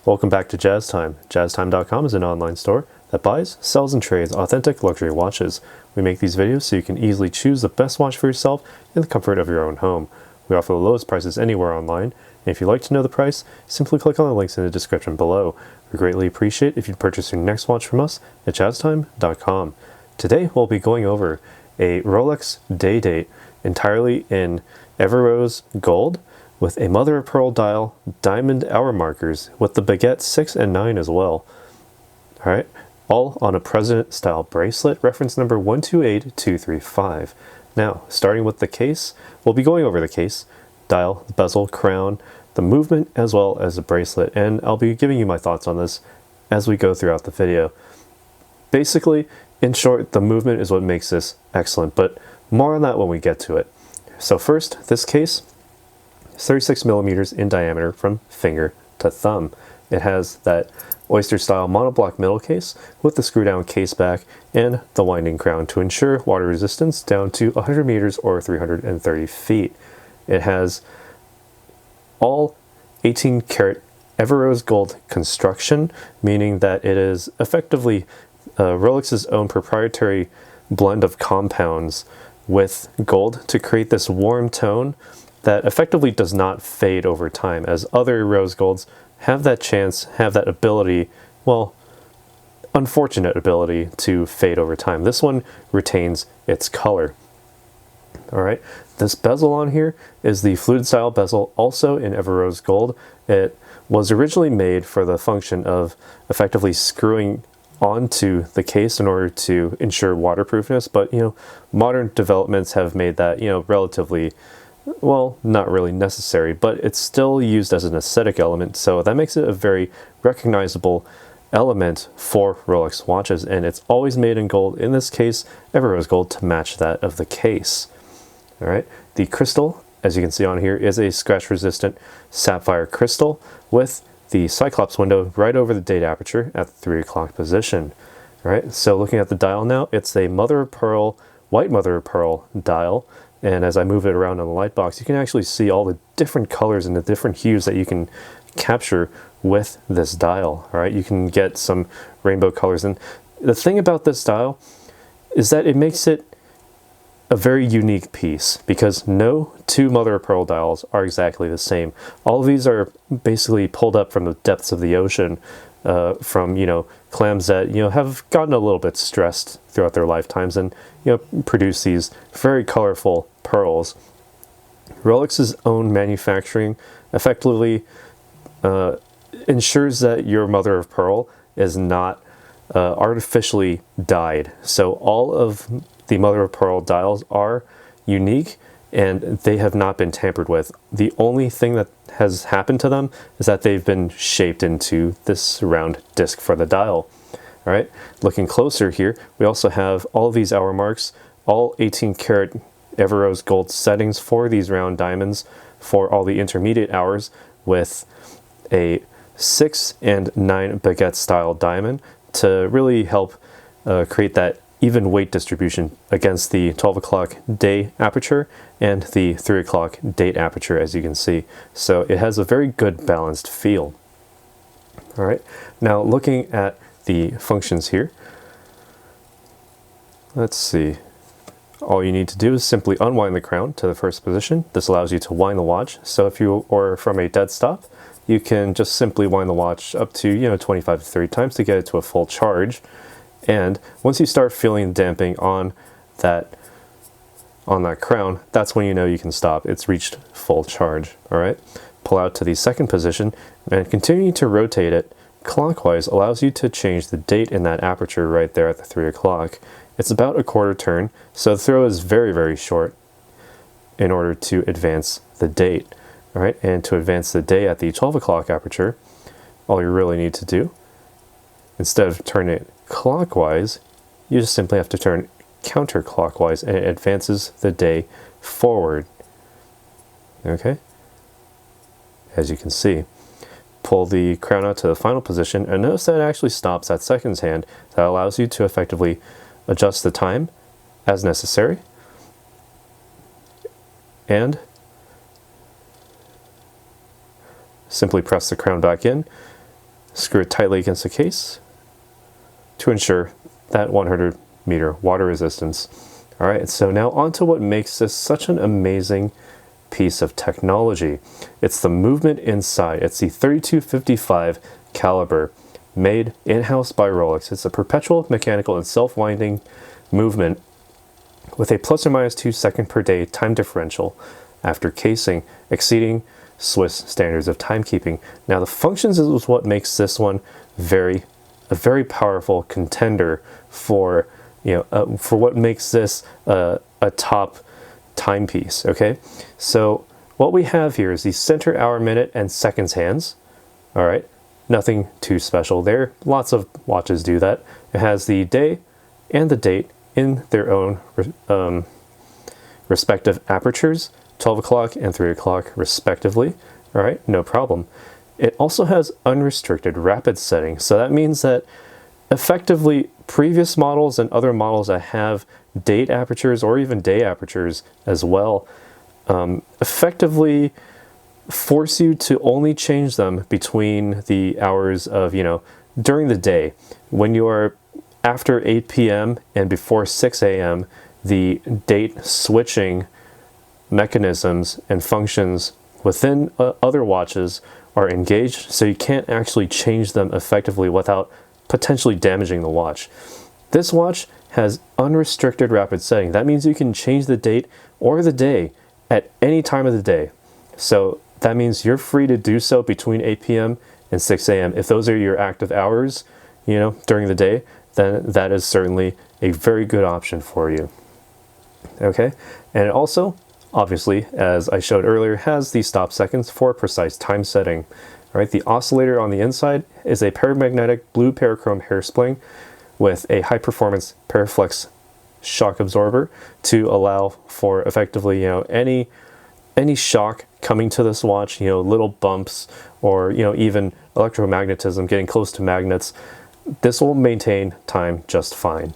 Welcome back to Jazz Time. JazzTime.com is an online store that buys, sells, and trades authentic luxury watches. We make these videos so you can easily choose the best watch for yourself in the comfort of your own home. We offer the lowest prices anywhere online, and if you'd like to know the price, simply click on the links in the description below. We greatly appreciate if you'd purchase your next watch from us at JazzTime.com. Today we'll be going over a Rolex day date entirely in Everose gold, with a mother of pearl dial, diamond hour markers, with the baguette 6 and 9 as well. Alright, all on a president style bracelet, reference number 128235. Now, starting with the case, we'll be going over the case, dial, the bezel, crown, the movement, as well as the bracelet, and I'll be giving you my thoughts on this as we go throughout the video. Basically, in short, the movement is what makes this excellent, but more on that when we get to it. So first, this case, 36 millimeters in diameter from finger to thumb. It has that oyster style monoblock middle case with the screw down case back and the winding crown to ensure water resistance down to 100 meters or 330 feet. It has all 18 karat Everose gold construction, meaning that it is effectively Rolex's own proprietary blend of compounds with gold to create this warm tone that effectively does not fade over time, as other rose golds have that chance, have that ability, well, unfortunate ability to fade over time. This one retains its color. Alright, this bezel on here is the fluted style bezel, also in Everose gold. It was originally made for the function of effectively screwing onto the case in order to ensure waterproofness, but modern developments have made that relatively, well, not really necessary, but it's still used as an aesthetic element, so that makes it a very recognizable element for Rolex watches, and it's always made in gold, in this case Everose gold, to match that of the case. Alright, the crystal, as you can see on here, is a scratch resistant sapphire crystal with the Cyclops window right over the date aperture at the 3 o'clock position. Alright, so looking at the dial now, it's a mother of pearl, white mother of pearl dial. And as I move it around on the light box, you can actually see all the different colors and the different hues that you can capture with this dial. All right, you can get some rainbow colors. And the thing about this dial is that it makes it a very unique piece, because no two mother of pearl dials are exactly the same. All of these are basically pulled up from the depths of the ocean, from clams that have gotten a little bit stressed throughout their lifetimes, and produce these very colorful pearls. Rolex's own manufacturing effectively ensures that your mother of pearl is not artificially dyed. So all of the mother of pearl dials are unique, and they have not been tampered with. The only thing that has happened to them is that they've been shaped into this round disc for the dial. All right, looking closer here, we also have all of these hour marks, all 18 karat Everose gold settings for these round diamonds for all the intermediate hours, with a 6 and 9 baguette style diamond to really help create that even weight distribution against the 12 o'clock day aperture and the 3 o'clock date aperture, as you can see. So it has a very good balanced feel. All right, now looking at the functions here, let's see. All you need to do is simply unwind the crown to the first position. This allows you to wind the watch. So if you are from a dead stop, you can just simply wind the watch up to 25 to 30 times to get it to a full charge. And once you start feeling damping on that crown, that's when you can stop. It's reached full charge. All right, pull out to the second position, and continuing to rotate it clockwise allows you to change the date in that aperture right there at the 3 o'clock. It's about a quarter turn, so the throw is very, very short in order to advance the date. All right, and to advance the day at the 12 o'clock aperture, all you really need to do, instead of turning it clockwise, you just simply have to turn counterclockwise, and it advances the day forward. Okay, as you can see. Pull the crown out to the final position, and notice that it actually stops at seconds hand. That allows you to effectively adjust the time as necessary, and simply press the crown back in, screw it tightly against the case to ensure that 100-meter water resistance. All right, so now on to what makes this such an amazing piece of technology. It's the movement inside. It's the 3255 caliber, made in-house by Rolex. It's a perpetual mechanical and self-winding movement with a plus or minus 2 second per day time differential after casing, exceeding Swiss standards of timekeeping. Now the functions is what makes this one a very powerful contender for, for what makes this a top timepiece. Okay, so what we have here is the center hour, minute, and seconds hands. All right, nothing too special there. Lots of watches do that. It has the day and the date in their own respective apertures, 12 o'clock and 3 o'clock respectively. All right, no problem. It also has unrestricted rapid setting. So that means that effectively previous models and other models that have date apertures or even day apertures as well effectively force you to only change them between the hours of, during the day. When you are after 8 p.m. and before 6 a.m., the date switching mechanisms and functions within other watches are engaged, so you can't actually change them effectively without potentially damaging the watch. This watch has unrestricted rapid setting. That means you can change the date or the day at any time of the day. So that means you're free to do so between 8 p.m. and 6 a.m. If those are your active hours, during the day, then that is certainly a very good option for you. Okay, and it also, obviously, as I showed earlier, has the stop seconds for precise time setting. All right, the oscillator on the inside is a paramagnetic blue parachrome hair spring with a high-performance Paraflex shock absorber to allow for effectively, any shock coming to this watch, little bumps or, even electromagnetism, getting close to magnets. This will maintain time just fine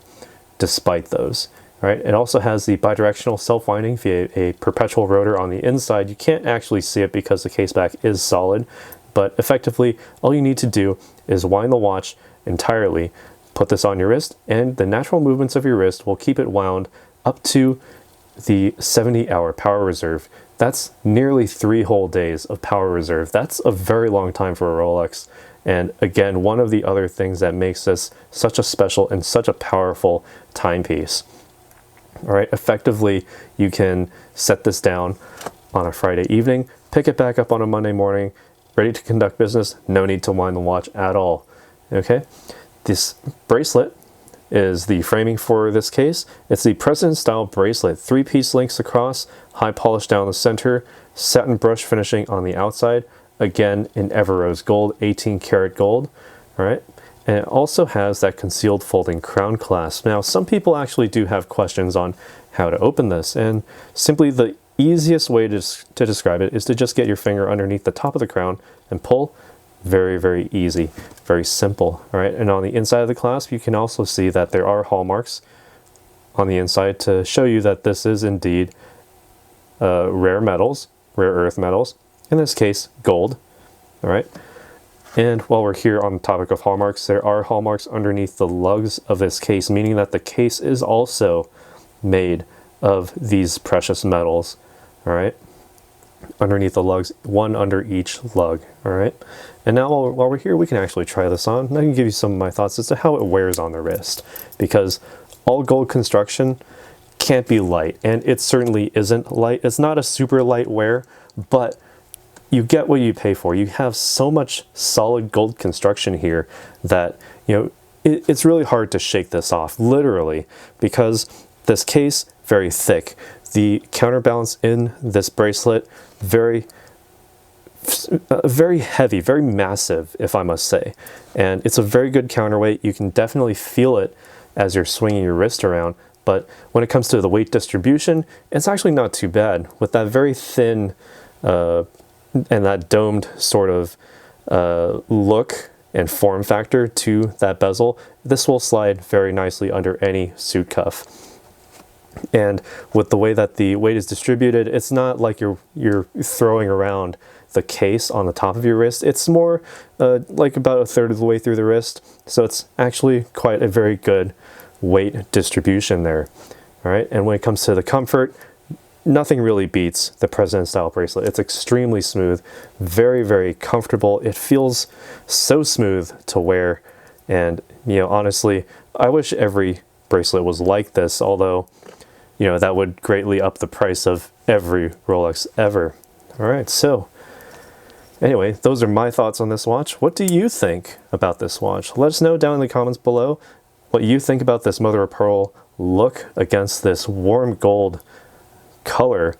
despite those. Right? It also has the bidirectional self-winding via a perpetual rotor on the inside. You can't actually see it because the case back is solid, but effectively all you need to do is wind the watch entirely, put this on your wrist, and the natural movements of your wrist will keep it wound up to the 70-hour power reserve. That's nearly 3 whole days of power reserve. That's a very long time for a Rolex. And again, one of the other things that makes this such a special and such a powerful timepiece. All right, effectively, you can set this down on a Friday evening, pick it back up on a Monday morning, ready to conduct business, no need to wind the watch at all. Okay, this bracelet is the framing for this case. It's the President style bracelet, 3-piece links across, high polish down the center, satin brush finishing on the outside, again in Everose gold, 18 karat gold. All right. And it also has that concealed folding crown clasp. Now, some people actually do have questions on how to open this, and simply the easiest way to describe it is to just get your finger underneath the top of the crown and pull. Very, very easy, very simple. All right, and on the inside of the clasp, you can also see that there are hallmarks on the inside to show you that this is indeed rare metals, rare earth metals, in this case, gold. All right. And while we're here on the topic of hallmarks, there are hallmarks underneath the lugs of this case, meaning that the case is also made of these precious metals. All right, underneath the lugs, one under each lug. All right, and now while we're here, we can actually try this on, and I can give you some of my thoughts as to how it wears on the wrist, because all gold construction can't be light, and it certainly isn't light. It's not a super light wear, but you get what you pay for. You have so much solid gold construction here that, it's really hard to shake this off, literally, because this case, very thick. The counterbalance in this bracelet, very heavy, very massive, if I must say. And it's a very good counterweight. You can definitely feel it as you're swinging your wrist around. But when it comes to the weight distribution, it's actually not too bad. With that very thin and that domed sort of look and form factor to that bezel, this will slide very nicely under any suit cuff. And with the way that the weight is distributed, it's not like you're throwing around the case on the top of your wrist. It's more like about a third of the way through the wrist, so it's actually quite a very good weight distribution there. All right, and when it comes to the comfort, nothing really beats the President style bracelet. It's extremely smooth, very, very comfortable. It feels so smooth to wear, and honestly, I wish every bracelet was like this, although that would greatly up the price of every Rolex ever. All right, so anyway, those are my thoughts on this watch. What do you think about this watch? Let us know down in the comments below what you think about this mother of pearl look against this warm gold color,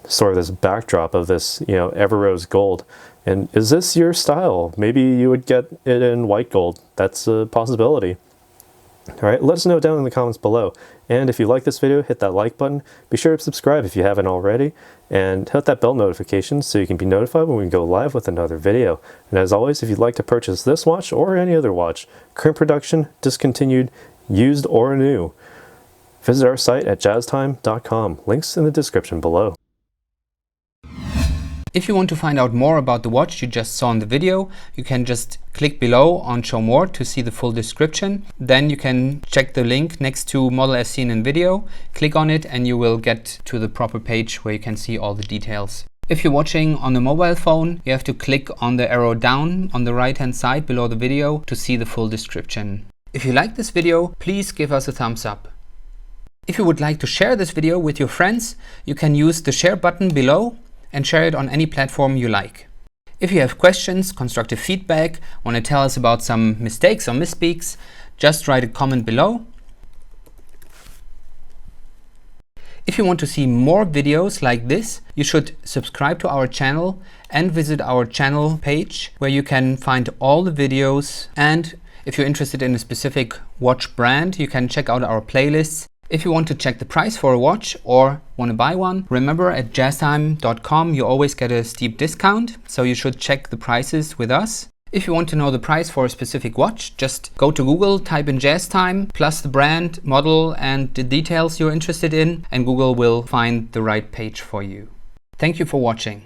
sort of this backdrop of this, Everose gold. And is this your style? Maybe you would get it in white gold. That's a possibility. All right, let us know down in the comments below. And if you like this video, hit that like button. Be sure to subscribe if you haven't already, and hit that bell notification so you can be notified when we go live with another video. And as always, if you'd like to purchase this watch or any other watch, current production, discontinued, used, or new, visit our site at jazztime.com. Links in the description below. If you want to find out more about the watch you just saw in the video, you can just click below on Show More to see the full description. Then you can check the link next to model as seen in video, click on it, and you will get to the proper page where you can see all the details. If you're watching on a mobile phone, you have to click on the arrow down on the right hand side below the video to see the full description. If you like this video, please give us a thumbs up. If you would like to share this video with your friends, you can use the share button below and share it on any platform you like. If you have questions, constructive feedback, want to tell us about some mistakes or misspeaks, just write a comment below. If you want to see more videos like this, you should subscribe to our channel and visit our channel page where you can find all the videos. And if you're interested in a specific watch brand, you can check out our playlists. If you want to check the price for a watch or want to buy one, remember at jazztime.com you always get a steep discount, so you should check the prices with us. If you want to know the price for a specific watch, just go to Google, type in JazzTime, plus the brand, model, and the details you're interested in, and Google will find the right page for you. Thank you for watching.